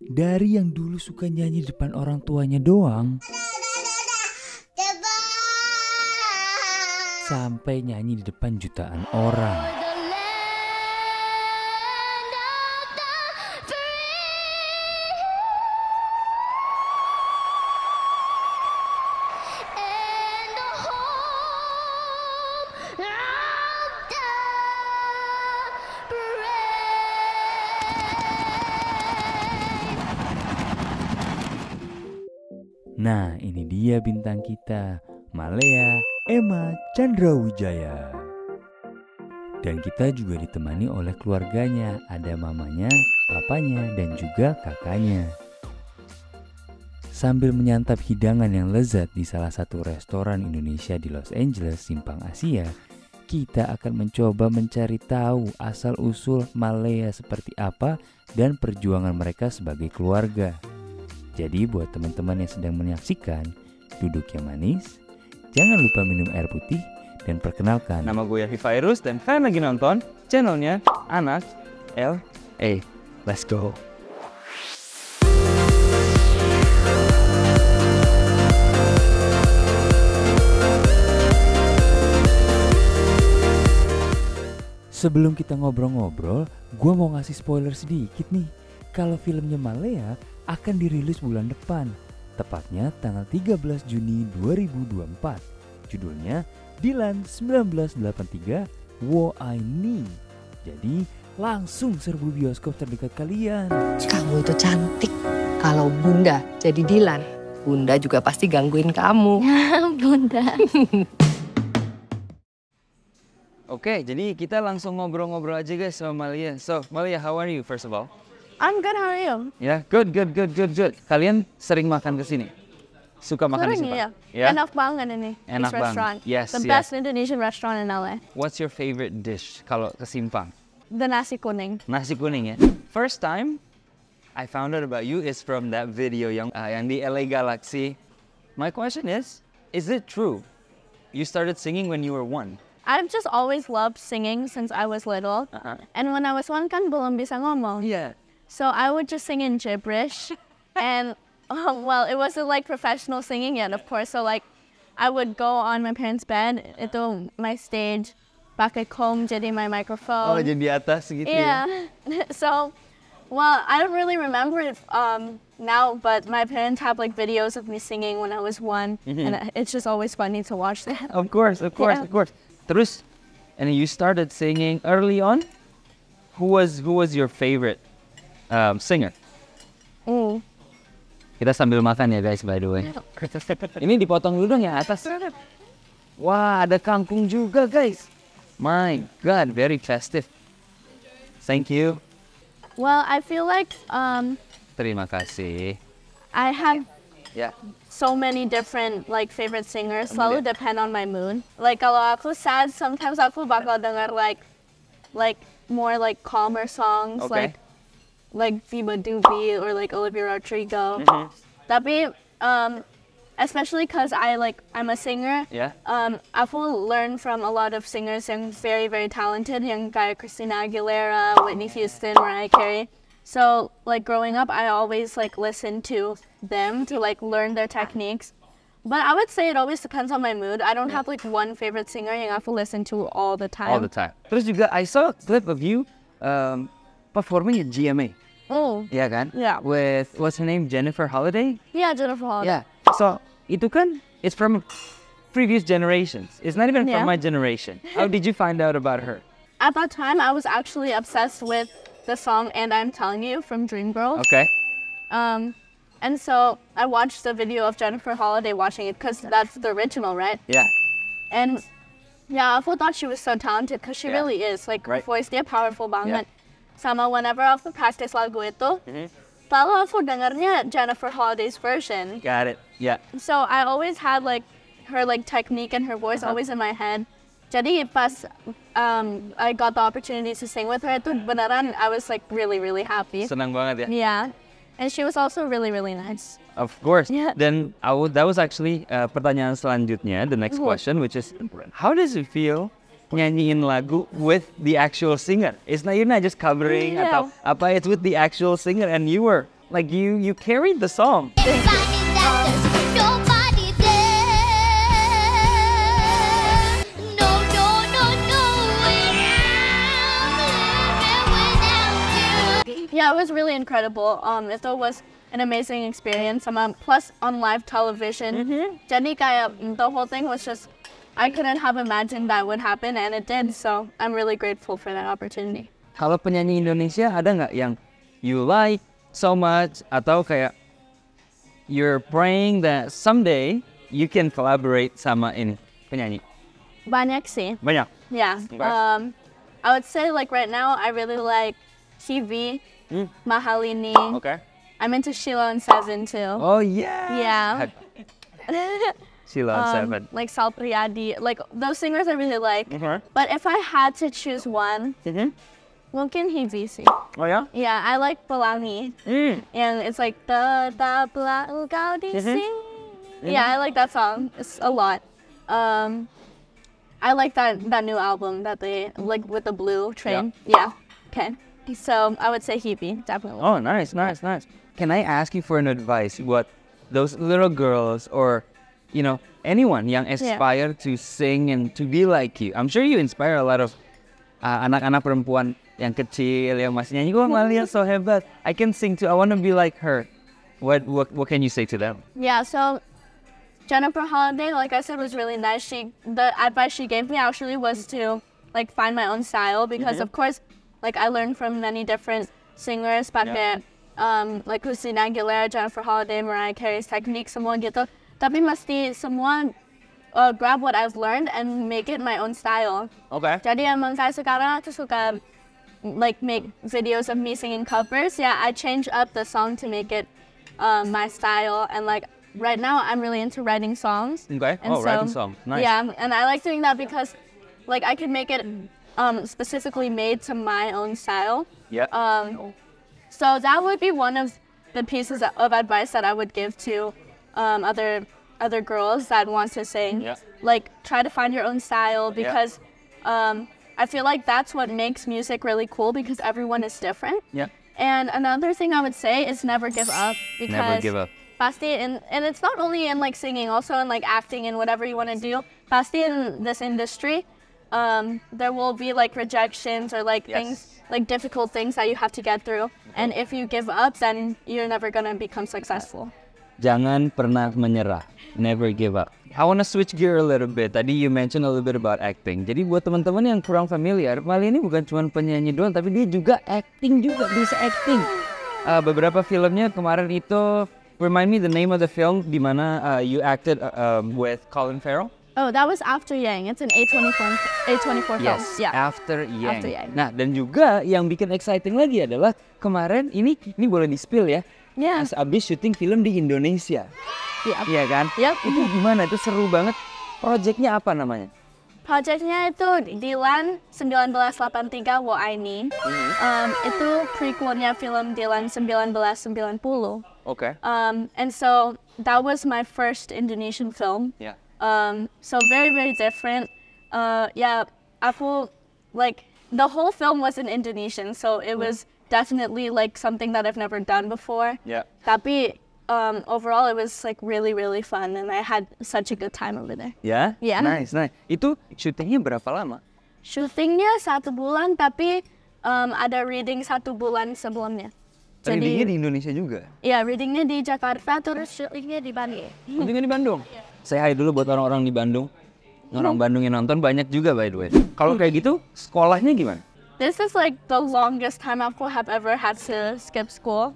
Dari yang dulu suka nyanyi di depan orang tuanya doang, sampai nyanyi di depan jutaan orang. Nah, ini dia bintang kita, Malea Emma Chandrawijaya. Dan kita juga ditemani oleh keluarganya, ada mamanya, papanya, dan juga kakaknya. Sambil menyantap hidangan yang lezat di salah satu restoran Indonesia di Los Angeles, Simpang Asia, kita akan mencoba mencari tahu asal-usul Malea seperti apa dan perjuangan mereka sebagai keluarga. Jadi buat teman-teman yang sedang menyaksikan, duduk yang manis, jangan lupa minum air putih, dan perkenalkan. Nama gue Yafi Fairuz dan kalian lagi nonton channelnya Anak LA. Let's go. Sebelum kita ngobrol-ngobrol, gue mau ngasih spoiler sedikit nih. Kalau filmnya Malea akan dirilis bulan depan, tepatnya tanggal 13 Juni 2024. Judulnya Dilan 1983 Wo I Need. Jadi langsung serbu bioskop terdekat kalian. Kamu itu cantik. Kalau Bunda jadi Dilan, Bunda juga pasti gangguin kamu. Bunda. Oke, jadi kita langsung ngobrol-ngobrol aja guys sama Malea. So, Malea, how are you first of all? I'm good, how are you? Ya, good. Kalian sering makan ke sini? Suka makan di sini? Sering, ya. Enak banget ini. Enak this restaurant. banget. Yes, The best Indonesian restaurant in LA. What's your favorite dish kalau ke Simpang? The nasi kuning. Nasi kuning ya. First time I found out about you is from that video yang di LA Galaxy. My question is it true you started singing when you were 1? I've just always loved singing since I was little. And when I was 1 kan belum bisa ngomong. Yeah. So I would just sing in gibberish. And well, it wasn't like professional singing yet, of course. So like I would go on my parents' bed, itu my stage, pakai comb jadi my microphone. Oh, jadi di atas gitu ya. Yeah. So, well, I don't really remember it now, but my parents have like videos of me singing when I was 1, and it's just always funny to watch that. Of course. Terus, and you started singing early on. Who was your favorite singer? Kita sambil makan ya guys, by the way. Ini dipotong dulu dong ya atas. Wah, ada kangkung juga guys. My God, very festive. Thank you. Well, I feel like Terima kasih. I have Ya. so many different like favorite singers. Selalu depend on my mood. Like kalau aku sad, sometimes aku bakal denger like more like calmer songs, Okay. like Viva Doobie or like Olivia Rodrigo. Tapi especially because I'm a singer. Yeah. Aku learn from a lot of singers yang very very talented, yang kayak Christina Aguilera, Whitney Houston, Mariah Carey. So like growing up, I always like listen to them to like learn their techniques. But I would say it always depends on my mood. I don't have like one favorite singer yang aku listen to all the time. All the time. Terus juga I saw a clip of you performing at GMA. Oh. Yeah kan? Yeah. With what's her name? Jennifer Holiday? Yeah, Jennifer Holiday. Yeah. So itu kan it's from previous generations. It's not even from my generation. How did you find out about her? At that time, I was actually obsessed with the song "And I'm Telling You" from Dreamgirls. Okay. And so I watched the video of Jennifer Holiday watching it because that's the original, right? Yeah. And yeah, I thought she was so talented because she really is. Like, Right. voice dia powerful banget. Sama whenever aku practice lagu itu, selalu aku dengarnya Jennifer Holiday's version. Got it. Yeah. So I always had like her like technique and her voice always in my head. Jadi pas I got the opportunity to sing with her, itu beneran I was like really really happy. Senang banget ya. Yeah. And she was also really, really nice. Of course. Yeah. Then that was actually pertanyaan selanjutnya, the next question, which is, how does it feel nyanyiin lagu with the actual singer. It's not, you're not just covering atau apa, it's with the actual singer, and you were Like you carried the song. Yeah, it was really incredible. It was an amazing experience. Plus on live television. Jadi kayak the whole thing was just, I couldn't have imagined that would happen, and it did. So I'm really grateful for that opportunity. Kalau penyanyi Indonesia ada nggak yang you like so much atau kayak you're praying that someday you can collaborate sama ini penyanyi? Banyak sih. Banyak. Yeah. Okay. I would say like right now I really like TV, Mahalini. Okay. I'm into Sheila and Seven too. Oh yeah. Yeah. Sheila and Seven. Like Sal Priadi, like those singers I really like. But if I had to choose one, mungkin Hivi sih. Oh ya? Yeah, I like Pelangi, and it's like the pelangi kau di sini. Yeah, I like that song. It's a lot. I like that new album that they like with the blue train. Yeah. Okay. So I would say Hivi, definitely. Oh, nice. Can I ask you for an advice? What those little girls or anyone yang aspire to sing and to be like you? I'm sure you inspire a lot of anak-anak perempuan yang kecil yang masih nyanyi. Oh, Malia so hebat. I can sing too. I want to be like her. What can you say to them? Yeah. So Jennifer Holliday, like I said, was really nice. The advice she gave me actually was to like find my own style because of course, like I learned from many different singers, pakai like Christina Aguilera, Jennifer Holliday, Mariah Carey's technique, semua gitu. Tapi mesti semua grab what I've learned and make it my own style. Okay. Jadi emang kayak sekarang aku suka like make videos of me singing covers. Yeah, I change up the song to make it my style, and like right now I'm really into writing songs. Okay. And writing songs. Nice. Yeah, and I like doing that because like I can make it specifically made to my own style. Yeah. So that would be one of the pieces of advice that I would give to other girls that want to sing. Yeah. Like try to find your own style because I feel like that's what makes music really cool because everyone is different. Yeah. And another thing I would say is never give up because Never give up. Pasti and it's not only in like singing, also in like acting and whatever you want to do. Pasti in this industry, there will be like rejections or like things, like difficult things that you have to get through. And if you give up, then you're never gonna become successful. Jangan pernah menyerah. Never give up. I want to switch gear a little bit. Tadi you mentioned a little bit about acting. Jadi buat teman-teman yang kurang familiar, Malia ini bukan cuma penyanyi doang, tapi dia juga acting juga, bisa acting. Beberapa filmnya kemarin itu, remind me the name of the film di mana you acted with Colin Farrell. Oh, that was After Yang. It's an A24 film. Yes, Yeah. After Yang. After Yang. Nah, dan juga yang bikin exciting lagi adalah kemarin ini boleh di-spill ya. Yeah. Abis syuting film di Indonesia. Yeah. Iya kan? Yep. Itu gimana? Itu seru banget. Projectnya apa namanya? Projectnya itu Dilan 1983 Wo Aini. Itu prequelnya film Dilan 1990. Okay. And so that was my first Indonesian film. Yeah. So very, very different. Yeah, aku like the whole film was in Indonesian, so it was definitely like something that I've never done before. Yeah. Tapi overall it was like really, really fun, and I had such a good time over there. Ya? Yeah. Nice. Itu syutingnya berapa lama? Syutingnya 1 bulan, tapi ada reading 1 bulan sebelumnya. Readingnya di Indonesia juga? Iya, readingnya di Jakarta, terus syutingnya di Bandung. Syutingnya di Bandung? Say hi dulu buat orang-orang di Bandung. Orang Bandung yang nonton banyak juga by the way. Kalau kayak gitu, sekolahnya gimana? This is like the longest time aku have ever had to skip school.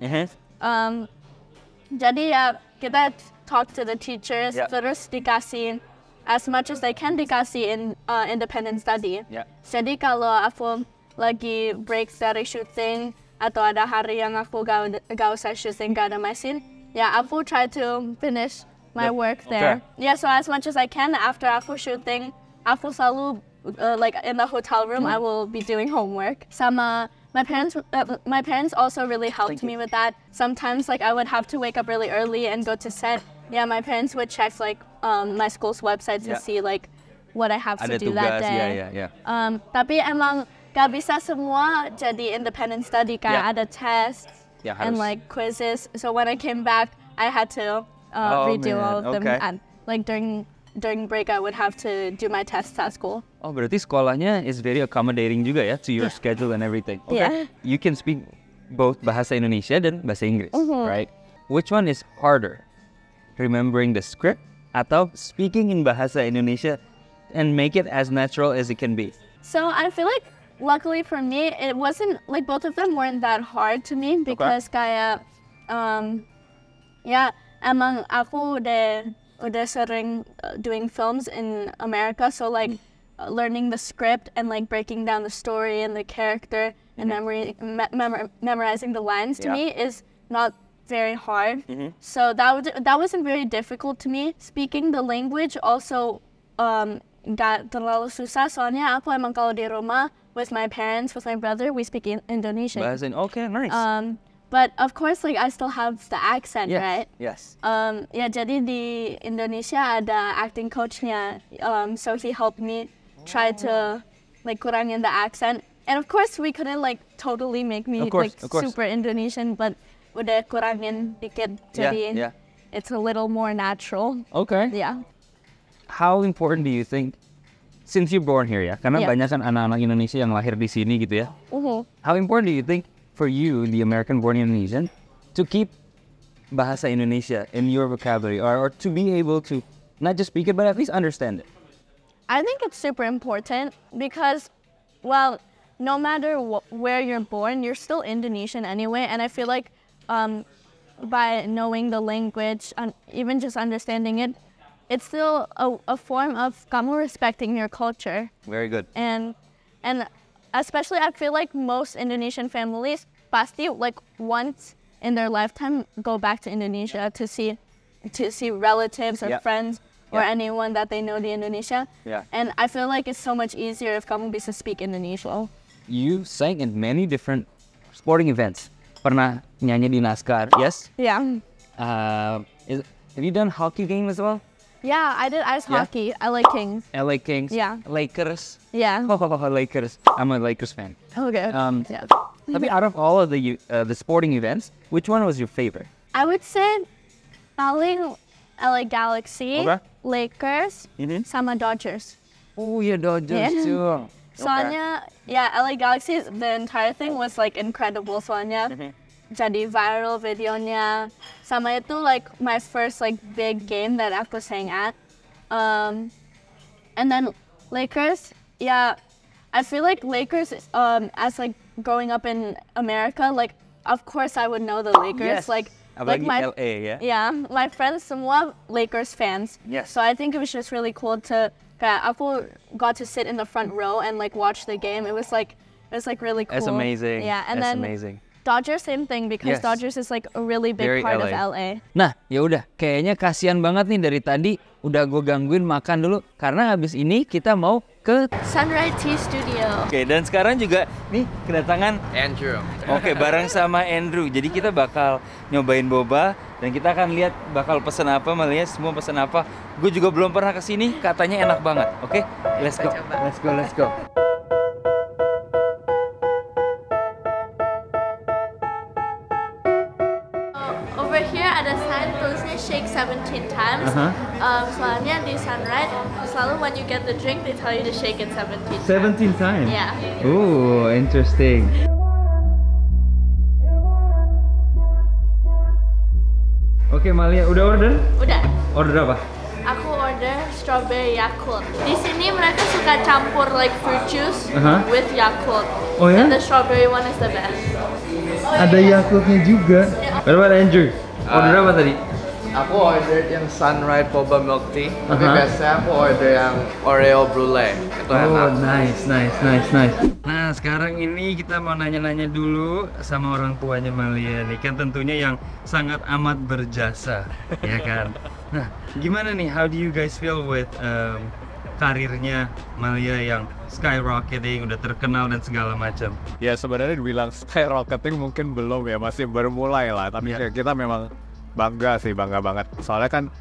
Jadi ya kita talk to the teachers, terus dikasih as much as they can dikasih in independent study. Jadi kalau aku lagi break dari shooting atau ada hari yang aku gak usah shooting, gak ada mesin, ya aku try to finish my work there. Yeah, so as much as I can after aku shooting, aku selalu like in the hotel room, I will be doing homework. Sama my parents also really helped me with that. Sometimes like I would have to wake up really early and go to set. Yeah, my parents would check like my school's website to see like what I have to do that day. Tapi emang gak bisa semua jadi independent study, kayak ada test, Yeah, and harus. like quizzes. So when I came back, I had to redo all of them. Okay. And like during break, I would have to do my tests at school. Oh, berarti sekolahnya is very accommodating juga ya to your schedule and everything. Okay. Yeah. You can speak both bahasa Indonesia dan bahasa Inggris, right? Which one is harder? Remembering the script atau speaking in bahasa Indonesia and make it as natural as it can be? So I feel like luckily for me, it wasn't like both of them weren't that hard to me because kayak ya emang aku udah sering doing films in America, so like learning the script and like breaking down the story and the character and memorizing the lines to me is not very hard. So that wasn't very difficult to me. Speaking the language also nggak terlalu susah, soalnya aku emang kalau di rumah with my parents, with my brother, we speak Indonesian. Bahasa okay, nice. But of course, like I still have the accent, Yes, right? yes. Ya jadi di Indonesia ada acting coachnya, so he helped me try to like kurangin the accent. And of course, we couldn't like totally make me Of course. super Indonesian, but udah kurangin dikit, jadi it's a little more natural. Okay. Yeah. How important do you think, since you're born here ya, karena Yeah. banyak kan anak-anak Indonesia yang lahir di sini gitu ya. How important do you think for you, the American-born Indonesian, to keep bahasa Indonesia in your vocabulary, or to be able to not just speak it, but at least understand it? I think it's super important because, well, no matter where you're born, you're still Indonesian anyway. And I feel like by knowing the language and even just understanding it, it's still a form of kamu respecting your culture. Very good. And especially I feel like most Indonesian families pasti like once in their lifetime go back to Indonesia to see relatives or friends or anyone that they know di Indonesia. Yeah. And I feel like it's so much easier if kamu bisa speak Indonesia. You sang in many different sporting events. Pernah nyanyi di NASCAR, yes? Yeah. Have you done hockey game as well? Yeah, I did ice hockey. I like Kings. LA Kings, Yeah. Lakers. Yeah. Lakers. I'm a Lakers fan. Okay. Yeah. Tapi out of all of the sporting events, which one was your favorite? I would say paling LA Galaxy, Okay. Lakers, sama Dodgers. Oh yeah, Dodgers Yeah. too. Soalnya, yeah, LA Galaxy, the entire thing was like incredible. Soalnya jadi viral videonya. Sama itu like my first like big game that aku sang at. And then Lakers, yeah, I feel like Lakers, as like growing up in America, like of course I would know the Lakers. Yes. Like Apalagi my LA ya. yeah, my friends semua Lakers fans. Yes. So I think it was just really cool to aku got to sit in the front row and like watch the game. It was like really cool. That's amazing. Yeah, and That's then amazing. Dodgers same thing because Yes. Dodgers is like a really big Very part LA. of LA. Nah, ya udah, kayaknya kasihan banget nih dari tadi udah gue gangguin makan dulu karena habis ini kita mau ke Sunrise Tea Studio. Oke, dan sekarang juga nih kedatangan Andrew. Oke, bareng sama Andrew. Jadi kita bakal nyobain boba dan kita akan lihat bakal pesen apa, Malia semua pesen apa. Gue juga belum pernah kesini, katanya enak banget. Oke, let's go. Let's go. Over here ada sign tulisnya shake 17 times. Soalnya di Sunrise selalu when you get the drink they tell you to shake it 17 times. 17 times? Yeah. Oh, interesting. Oke, Malia, udah order? Udah. Order apa? Aku order strawberry Yakult. Di sini mereka suka campur like fruit juice with Yakult. Oh ya? And the strawberry one is the best. Ada Yakultnya juga. What about Andrew? Order apa tadi? Aku order yang Sunrise Boba Milk Tea, tapi biasanya aku order yang Oreo Brulee. Itu Oh, enak. nice. Nah, sekarang ini kita mau nanya-nanya dulu sama orang tuanya Malia nih, kan tentunya yang sangat amat berjasa, ya kan? Nah, gimana nih? How do you guys feel with karirnya Malia yang skyrocketing, udah terkenal dan segala macam? Ya sebenarnya dibilang skyrocketing mungkin belum ya, masih baru mulai lah. Tapi ya kita memang bangga banget. Soalnya kan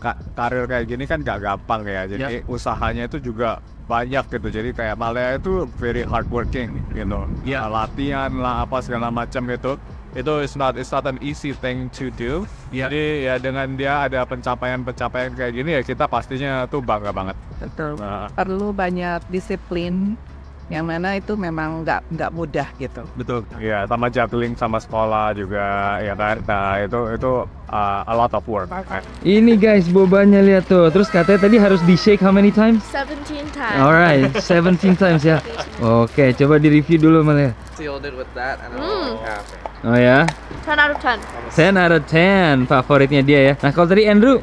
karir kayak gini kan gak gampang ya. Jadi usahanya itu juga banyak gitu. Jadi kayak Malaya itu very hardworking gitu. Latihan lah apa segala macam gitu. Itu it's not an easy thing to do. Jadi ya dengan dia ada pencapaian kayak gini ya kita pastinya tuh bangga banget. Betul. Perlu banyak disiplin. Yang mana itu memang nggak mudah gitu. Betul. Ya, sama juggling sama sekolah juga ya kan. Nah, itu a lot of work. Ini guys, bobanya lihat tuh. Terus katanya tadi harus di shake how many times? 17 times. Alright, 17 times ya. Oke, coba di review dulu Malaya. Sealed it with that and I'm really happy. Oh ya, 10 out of 10. 10 out of 10 favoritnya dia ya. Nah kalau tadi Andrew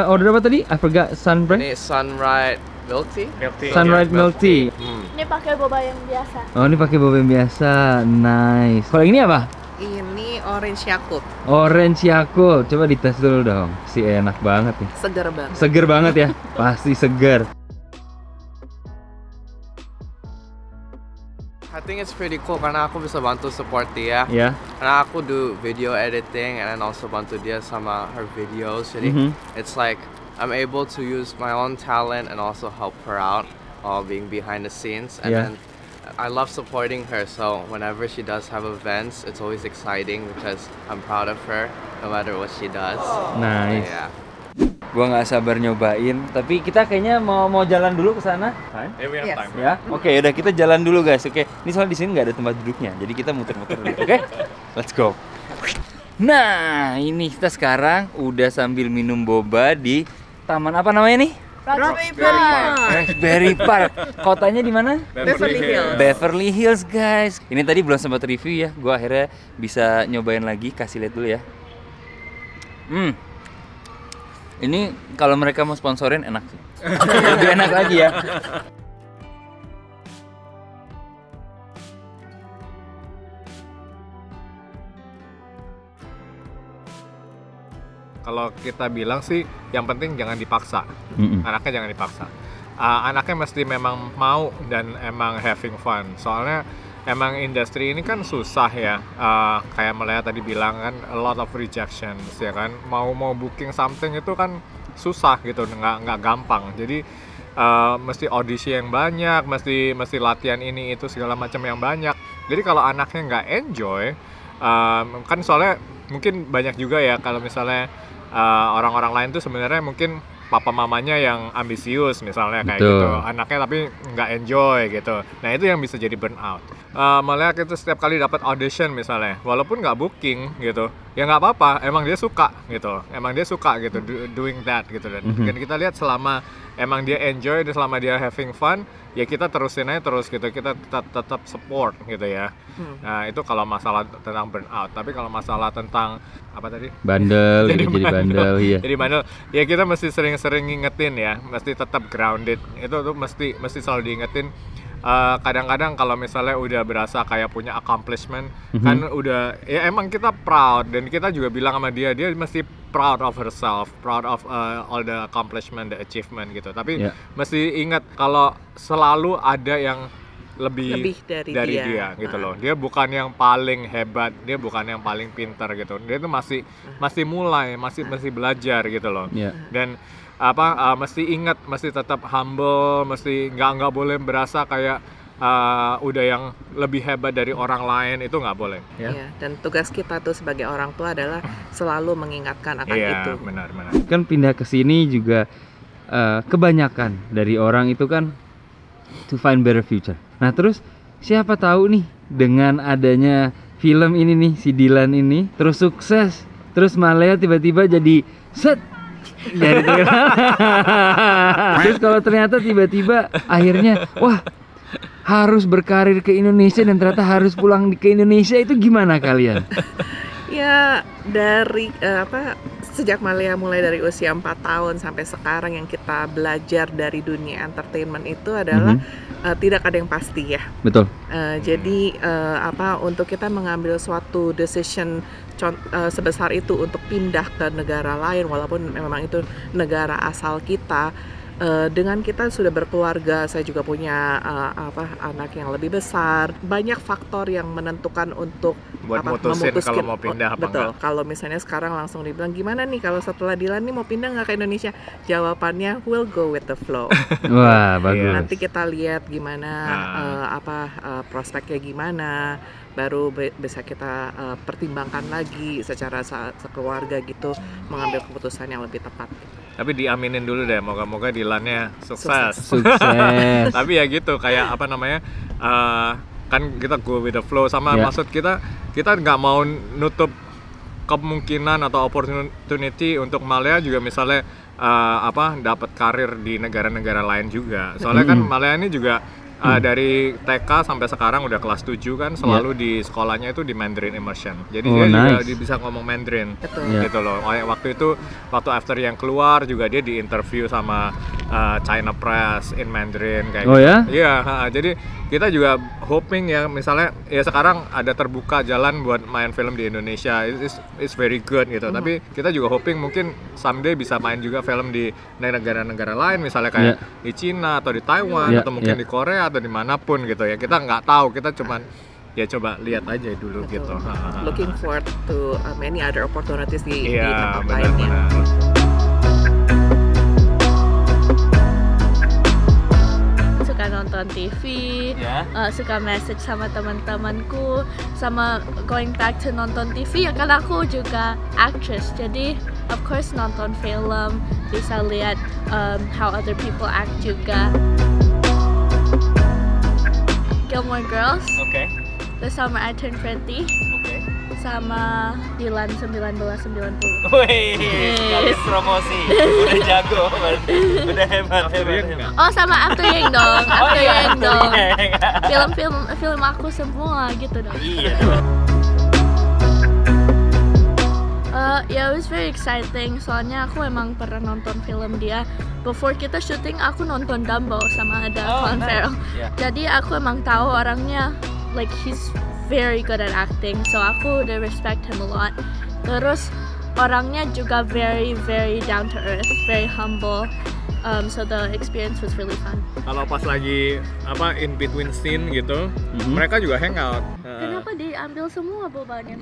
order apa tadi? I forgot. Sunburn? Ini Sunrise Milk Tea. Sunrise Milk Tea. Ini pakai boba yang biasa. Oh ini pakai boba yang biasa. Nice. Kalau ini apa? Ini orange Yakult, Orange Yakult. Coba dites dulu dong. Si enak banget nih. segar banget. Seger banget ya. Pasti seger. I think it's pretty cool karena aku bisa bantu support dia. Ya. Karena aku do video editing and then also bantu dia sama her videos. Jadi it's like I'm able to use my own talent and also help her out while being behind the scenes. And then I love supporting her. So whenever she does have events, it's always exciting because I'm proud of her no matter what she does. Nice. Yeah. Gua nggak sabar nyobain. Tapi kita kayaknya mau jalan dulu ke sana. We have time. Ya. Oke, udah kita jalan dulu guys. Oke. Ini soal di sini nggak ada tempat duduknya. Jadi kita muter-muter dulu. Oke. Let's go. Nah, ini kita sekarang udah sambil minum boba di taman apa namanya nih? Raspberry Park. Kotanya di mana? Beverly Hills. Beverly Hills, guys. Ini tadi belum sempat review ya. Gua akhirnya bisa nyobain lagi. Kasih lihat dulu ya. Ini kalau mereka mau sponsorin enak sih. Lebih enak lagi ya. Kalau kita bilang sih, yang penting jangan dipaksa. Anaknya jangan dipaksa. Anaknya mesti memang mau dan emang having fun. Soalnya emang industri ini kan susah ya. Kayak Malaya tadi bilang kan, a lot of rejections ya kan. Mau booking something itu kan susah gitu, nggak gampang. Jadi mesti audisi yang banyak, mesti latihan ini itu segala macam yang banyak. Jadi kalau anaknya nggak enjoy, kan soalnya mungkin banyak juga ya kalau misalnya orang-orang lain tuh sebenarnya mungkin papa mamanya yang ambisius misalnya kayak gitu, anaknya tapi nggak enjoy gitu. Nah itu yang bisa jadi burnout. Malah kita setiap kali dapat audition misalnya, walaupun nggak booking gitu, ya nggak apa-apa, emang dia suka gitu, doing that gitu. Dan kita lihat selama emang dia enjoy dan selama dia having fun, ya kita terusin aja terus gitu, kita tetap support gitu ya. Nah itu kalau masalah tentang burnout. Tapi kalau masalah tentang apa tadi? Bandel, jadi bandel, iya. Jadi bandel, ya kita mesti sering-sering ngingetin ya, mesti tetap grounded. Itu tuh mesti selalu diingetin. Kadang-kadang kalau misalnya udah berasa kayak punya accomplishment, kan udah, ya emang kita proud dan kita juga bilang sama dia mesti proud of herself, proud of all the accomplishment, the achievement gitu. Tapi mesti ingat kalau selalu ada yang lebih dari dia gitu loh. Dia bukan yang paling hebat, dia bukan yang paling pintar gitu. Dia tuh masih mulai, masih belajar gitu loh. Dan mesti ingat, mesti tetap humble, mesti nggak boleh berasa kayak udah yang lebih hebat dari orang lain, itu nggak boleh. Dan tugas kita tuh sebagai orang tua adalah selalu mengingatkan akan itu. Benar. Kan pindah ke sini juga kebanyakan dari orang itu kan to find better future. Nah terus siapa tahu nih dengan adanya film ini nih, si Dylan ini terus sukses, terus Malaya tiba-tiba jadi set. Terus kalau ternyata tiba-tiba akhirnya wah harus berkarir ke Indonesia dan ternyata harus pulang ke Indonesia, itu gimana kalian? Ya dari sejak Malaya mulai dari usia 4 tahun sampai sekarang yang kita belajar dari dunia entertainment itu adalah tidak ada yang pasti ya. Betul. Jadi untuk kita mengambil suatu decision sebesar itu untuk pindah ke negara lain walaupun memang itu negara asal kita, dengan kita sudah berkeluarga, saya juga punya anak yang lebih besar, banyak faktor yang menentukan untuk buat mutusin kalau mau pindah apa betul. enggak. Kalau misalnya sekarang langsung dibilang gimana nih kalau setelah Dilan nih mau pindah nggak ke Indonesia? Jawabannya we'll go with the flow. Wah, bagus. Nanti kita lihat gimana prospeknya gimana, baru bisa kita pertimbangkan lagi secara sekeluarga gitu, mengambil keputusan yang lebih tepat. Tapi diaminin dulu deh, moga-moga Dilannya sukses. Sukses. Tapi ya gitu, kayak apa namanya, kan kita go with the flow sama maksud kita nggak mau nutup kemungkinan atau opportunity untuk Malaya juga misalnya dapat karir di negara-negara lain juga. Soalnya kan Malaya ini juga dari TK sampai sekarang udah kelas 7 kan selalu di sekolahnya itu di Mandarin immersion. Jadi dia juga bisa ngomong Mandarin. Gitu loh. Waktu after yang keluar juga dia di interview sama China Press in Mandarin kayak gitu. Iya, jadi kita juga hoping ya misalnya ya sekarang ada terbuka jalan buat main film di Indonesia. It's very good gitu. Tapi kita juga hoping mungkin someday bisa main juga film di negara-negara lain misalnya kayak di Cina atau di Taiwan atau mungkin di Korea atau dimanapun gitu ya. Kita nggak tahu, kita cuman ya coba lihat aja dulu gitu. Looking forward to many other opportunities di tempat benar, lainnya. Suka nonton TV, suka message sama teman-temanku, sama going back to nonton TV ya kan aku juga actress, jadi of course nonton film, bisa lihat how other people act juga. Gilmore Girls, The Summer I Turned Pretty, sama Dilan 1990. Wih, sekali promosi, udah jago, udah hebat. Oh sama After Yang dong, After Yang dong. Film aku semua gitu dong. Iya. Yeah, it was very exciting. Soalnya aku emang pernah nonton film dia. Before kita syuting, aku nonton Dumbo sama ada Colin Farrell. Jadi aku emang tahu orangnya, like he's very good at acting. So aku udah respect him a lot. Terus orangnya juga very down to earth, very humble. So the experience was really fun. Kalau pas lagi in between scene gitu, mereka juga hangout. Kenapa diambil semua bobanya?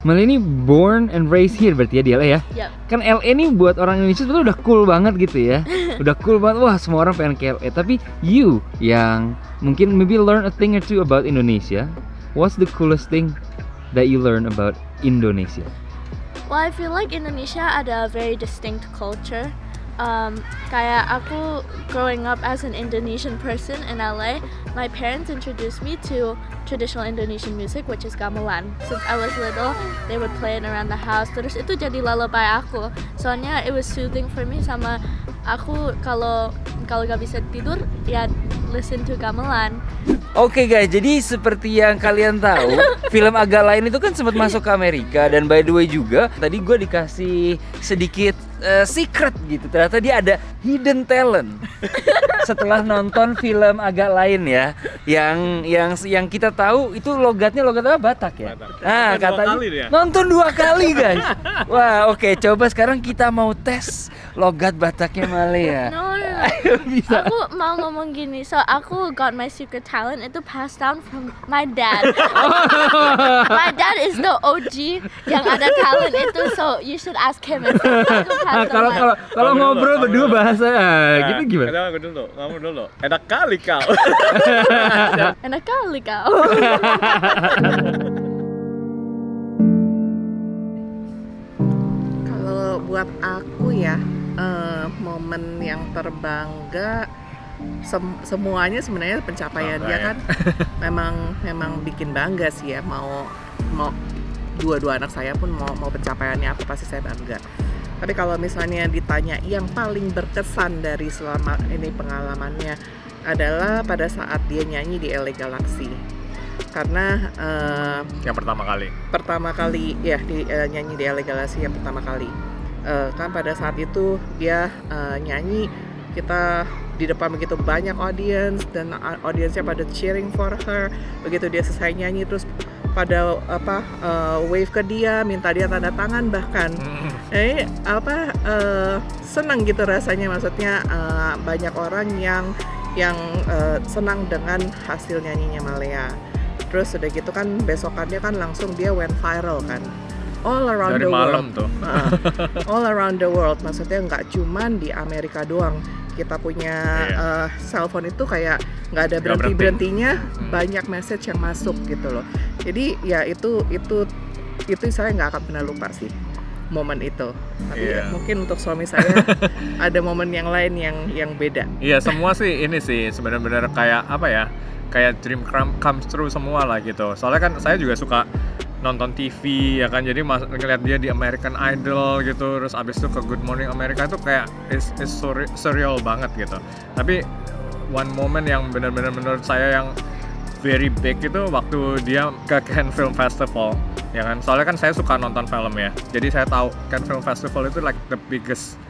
Mel ini born and raised here berarti ya di LA ya? Yep. Kan LA ini buat orang Indonesia sebetulnya udah cool banget gitu ya. Udah cool banget, wah semua orang pengen ke LA. Tapi you yang mungkin maybe learn a thing or two about Indonesia, what's the coolest thing that you learn about Indonesia? Well, I feel like Indonesia ada a very distinct culture. Kayak aku growing up as an Indonesian person in LA, my parents introduced me to traditional Indonesian music, which is gamelan. Since I was little, they would play it around the house. Terus itu jadi lullaby aku. Soalnya it was soothing for me, sama aku kalau gak bisa tidur ya listen to gamelan. Oke guys, jadi seperti yang kalian tahu, film agak lain itu kan sempat masuk ke Amerika. Dan by the way juga, tadi gue dikasih sedikit secret gitu. Ternyata dia ada hidden talent setelah nonton film agak lain ya. Yang kita tahu itu logatnya logat apa? Batak ya? Nah, katanya nonton 2 kali guys. Wah, oke, coba sekarang kita mau tes logat Bataknya Malaya. No. Bisa. Aku mau ngomong gini, so aku got my secret talent itu passed down from my dad. My dad is the OG yang ada talent itu, so you should ask him. Kalau ngobrol berdua bahasa gitu gimana? Kamu dulu. Enak kali kau. Enak kali kau. Kalau buat aku ya, momen yang terbangga semuanya sebenarnya pencapaian dia kan memang bikin bangga sih ya. Mau dua anak saya pun mau pencapaiannya apa pasti saya bangga. Tapi kalau misalnya ditanya yang paling berkesan dari selama ini pengalamannya adalah pada saat dia nyanyi di LA Galaxy. Karena yang pertama kali ya nyanyi di LA Galaxy yang pertama kali. Kan pada saat itu dia nyanyi, kita di depan begitu banyak audience dan audiensnya pada cheering for her. Begitu dia selesai nyanyi terus pada wave ke dia, minta dia tanda tangan bahkan. Senang gitu rasanya, maksudnya banyak orang yang senang dengan hasil nyanyinya Malaya. Terus udah gitu kan besokannya kan langsung dia went viral kan. All around Dari the malam world. tuh. All around the world. Maksudnya nggak cuman di Amerika doang. Kita punya cellphone itu kayak nggak ada berhentinya, banyak message yang masuk gitu loh. Jadi ya itu saya nggak akan pernah lupa sih momen itu. Tapi mungkin untuk suami saya ada momen yang lain yang beda. Iya, semua sih ini sih sebenarnya kayak apa ya? Kayak dream comes true semua lah gitu. Soalnya kan saya juga suka nonton TV ya kan, jadi ngeliat dia di American Idol gitu, terus abis itu ke Good Morning America itu kayak is surreal banget gitu. Tapi one moment yang benar-benar menurut saya yang very big itu waktu dia ke Cannes Film Festival ya kan, soalnya kan saya suka nonton film ya, jadi saya tahu Cannes Film Festival itu like the biggest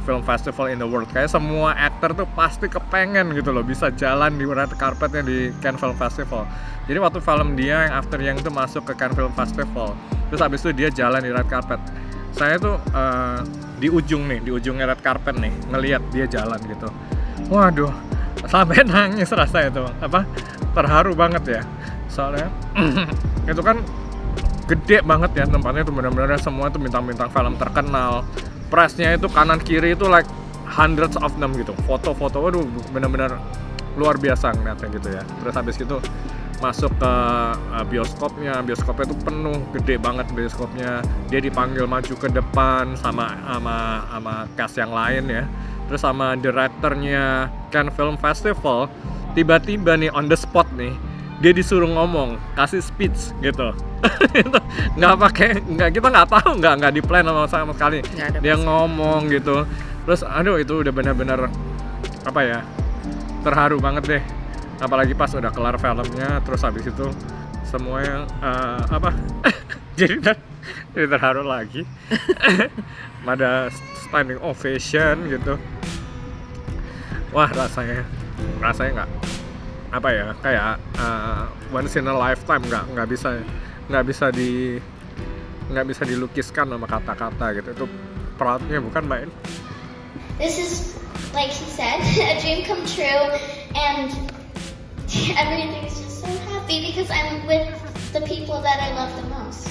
film festival in the world. Kayak semua aktor tuh pasti kepengen gitu loh bisa jalan di red carpetnya di Cannes Film Festival. Jadi waktu film dia yang After Yang itu masuk ke Cannes Film Festival, terus habis itu dia jalan di red carpet, saya tuh di ujungnya red carpet nih ngelihat dia jalan gitu, waduh sampai nangis rasanya tuh, terharu banget ya, soalnya itu kan gede banget ya tempatnya tuh, benar-benar semua tuh bintang-bintang film terkenal, pressnya itu kanan kiri itu like hundreds of them gitu, foto-foto, waduh benar-benar luar biasa ngeliatnya gitu ya. Terus habis gitu masuk ke bioskopnya tuh penuh, gede banget bioskopnya, dia dipanggil maju ke depan sama cast yang lain ya, terus sama direkturnya Cannes Film Festival, tiba-tiba nih on the spot nih dia disuruh ngomong, kasih speech gitu. Kita nggak tahu, nggak di plan sama sekali, dia ngomong gitu. Terus aduh itu udah benar-benar terharu banget deh, apalagi pas udah kelar filmnya, terus habis itu semuanya jadi terharu lagi. Ada standing ovation gitu. Wah rasanya nggak kayak once in a lifetime, nggak bisa dilukiskan sama kata-kata gitu. Itu proudnya bukan main. This is, like he said, a dream come true, and everything's just so happy because I'm with the people that I love the most.